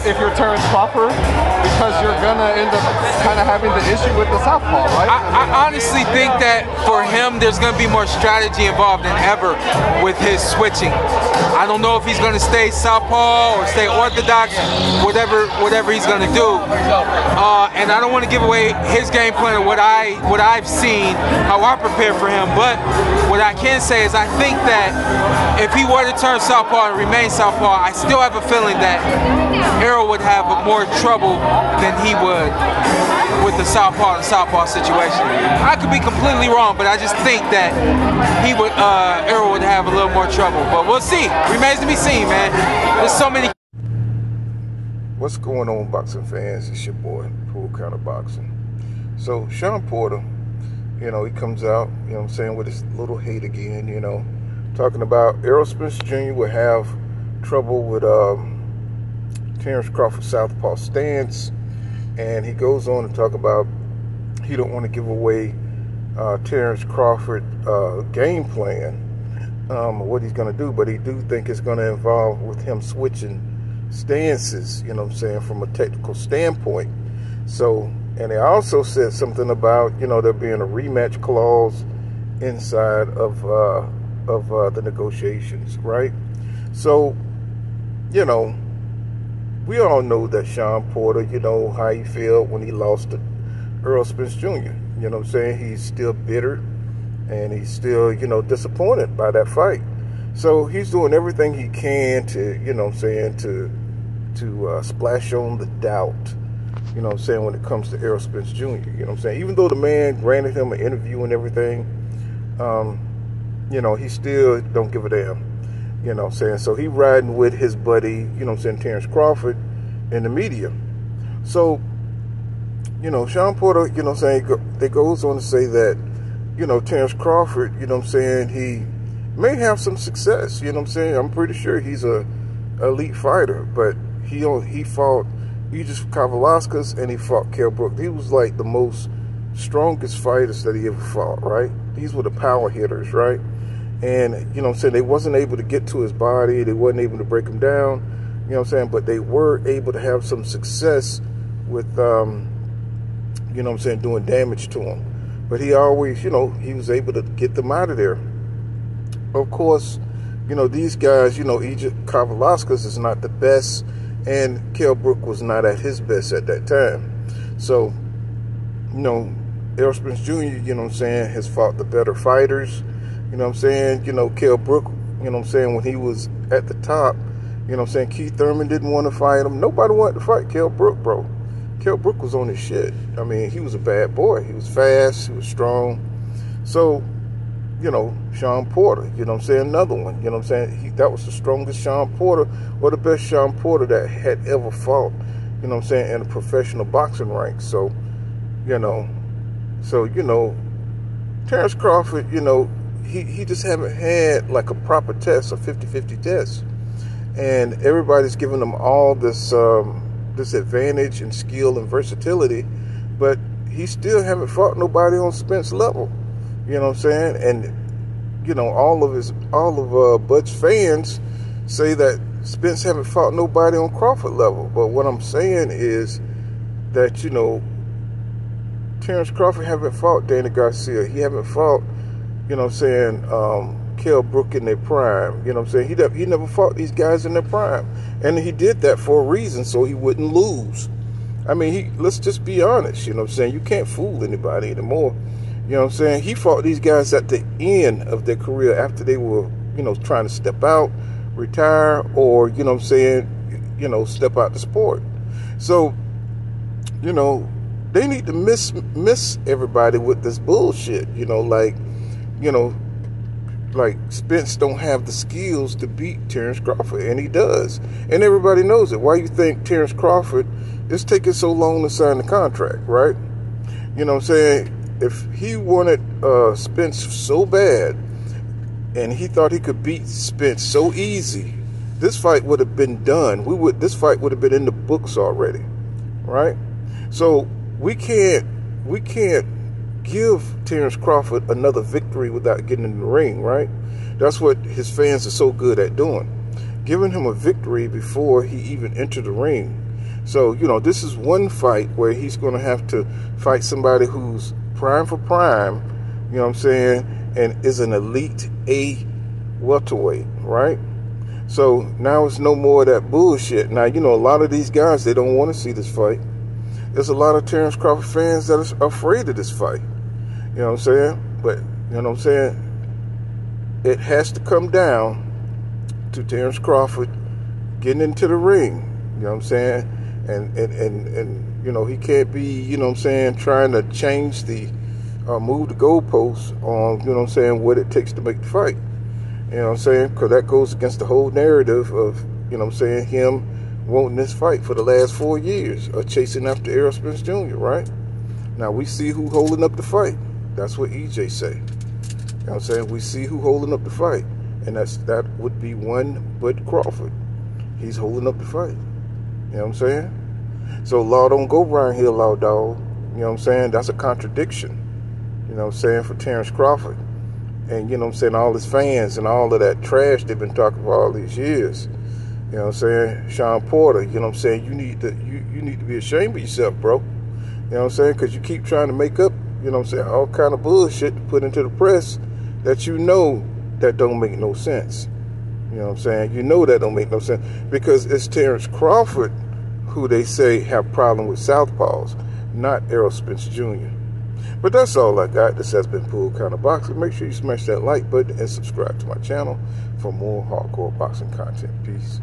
if you're Terrence Crawford, because you're gonna end up kind of having the issue with the southpaw, right? I honestly think that for him, there's gonna be more strategy involved than ever with his switching. I don't know if he's gonna stay southpaw or stay orthodox, whatever he's gonna do. And I don't want to give away his game plan or what I've seen, how I prepare for him. But what I can say is I think that if he were to turn southpaw and remain southpaw, I still have a feeling that Errol would have more trouble than he would with the southpaw situation. I could be completely wrong, but I just think that Errol would have a little more trouble. But we'll see. Remains to be seen, man. There's so many. What's going on, boxing fans? It's your boy, Pool Counter Boxing. So Shawn Porter, you know, he comes out, you know what I'm saying, with his little hate again, you know, talking about Errol Spence Jr. will have trouble with Terrence Crawford's southpaw stance, and he goes on to talk about he don't want to give away Terrence Crawford game plan, what he's going to do, but he do think it's going to involve with him switching stances, you know what I'm saying, from a technical standpoint. So, and they also said something about, you know, there being a rematch clause inside of the negotiations, right? So, you know, we all know that Shawn Porter, you know, how he felt when he lost to Errol Spence Jr. You know what I'm saying? He's still bitter, and he's still, you know, disappointed by that fight. So he's doing everything he can to, you know what I'm saying, to splash on the doubt, you know what I'm saying, when it comes to Errol Spence Jr., you know what I'm saying? Even though the man granted him an interview and everything, you know, he still don't give a damn, you know what I'm saying? So he riding with his buddy, you know what I'm saying, Terrence Crawford in the media. So, you know, Shawn Porter, you know what I'm saying, it goes on to say that, you know, Terrence Crawford, you know what I'm saying, he may have some success, you know what I'm saying? I'm pretty sure he's a elite fighter, but he fought Aegis Kavalauskas and he fought Kell Brook. He was like the most strongest fighters that he ever fought, right? These were the power hitters, right? And, you know what I'm saying, they wasn't able to get to his body, they wasn't able to break him down, you know what I'm saying, but they were able to have some success with, you know what I'm saying, doing damage to him. But he always, you know, he was able to get them out of there. Of course, you know, these guys, you know, Aegis Kavalauskas is not the best, and Kell Brook was not at his best at that time. So, you know, Errol Spence Jr., you know what I'm saying, has fought the better fighters. You know what I'm saying? You know, Kell Brook, you know what I'm saying, when he was at the top, you know what I'm saying, Keith Thurman didn't want to fight him. Nobody wanted to fight Kell Brook, bro. Kell Brook was on his shit. I mean, he was a bad boy. He was fast. He was strong. So, you know, Shawn Porter, you know what I'm saying, another one, you know what I'm saying, that was the strongest Shawn Porter, or the best Shawn Porter that had ever fought, you know what I'm saying, in a professional boxing rank. So, you know, Terrence Crawford, you know, he just haven't had like a proper test, a 50-50 test. And everybody's giving him all this this advantage and skill and versatility, but he still haven't fought nobody on Spence level. You know what I'm saying? And, you know, all of Bud's fans say that Spence haven't fought nobody on Crawford level. But what I'm saying is that, you know, Terrence Crawford haven't fought Danny Garcia. He haven't fought, you know what I'm saying, Kell Brook in their prime. You know what I'm saying? He never fought these guys in their prime. And he did that for a reason, so he wouldn't lose. I mean, let's just be honest, you know what I'm saying? You can't fool anybody anymore. You know what I'm saying? He fought these guys at the end of their career after they were, you know, trying to step out, retire, or, you know what I'm saying, you know, step out the sport. So, you know, they need to miss everybody with this bullshit, you know, like Spence don't have the skills to beat Terrence Crawford, and he does. And everybody knows it. Why you think Terrence Crawford is taking so long to sign the contract, right? You know what I'm saying? If he wanted Spence so bad and he thought he could beat Spence so easy, this fight would have been done. This fight would have been in the books already, right? So we can't give Terrence Crawford another victory without getting in the ring, right? That's what his fans are so good at doing, giving him a victory before he even entered the ring. So, you know, this is one fight where he's going to have to fight somebody who's prime for prime, you know what I'm saying, and is an elite A welterweight, right? So now it's no more of that bullshit. Now, you know, a lot of these guys, they don't want to see this fight. There's a lot of Terrence Crawford fans that are afraid of this fight. You know what I'm saying? But, you know what I'm saying? It has to come down to Terrence Crawford getting into the ring. You know what I'm saying? And you know, he can't be, you know what I'm saying, trying to change the, move the goalposts on, you know what I'm saying, what it takes to make the fight. You know what I'm saying? Because that goes against the whole narrative of, you know what I'm saying, him wanting this fight for the last 4 years, chasing after Spence Jr., right? Now, we see who holding up the fight. That's what EJ say. You know what I'm saying? We see who holding up the fight. And that would be one Bud Crawford. He's holding up the fight. You know what I'm saying? So law don't go around here, law dog. You know what I'm saying? That's a contradiction. You know what I'm saying? For Terrence Crawford. And, you know what I'm saying, all his fans and all of that trash they've been talking for all these years. You know what I'm saying? Shawn Porter, you know what I'm saying? You need to be ashamed of yourself, bro. You know what I'm saying? Because you keep trying to make up, you know what I'm saying, all kind of bullshit to put into the press that you know that don't make no sense. You know what I'm saying? You know that don't make no sense. Because it's Terrence Crawford who they say have problem with southpaws, not Spence Jr. But that's all I got. This has been Pool Counter Boxing. Make sure you smash that like button and subscribe to my channel for more hardcore boxing content. Peace.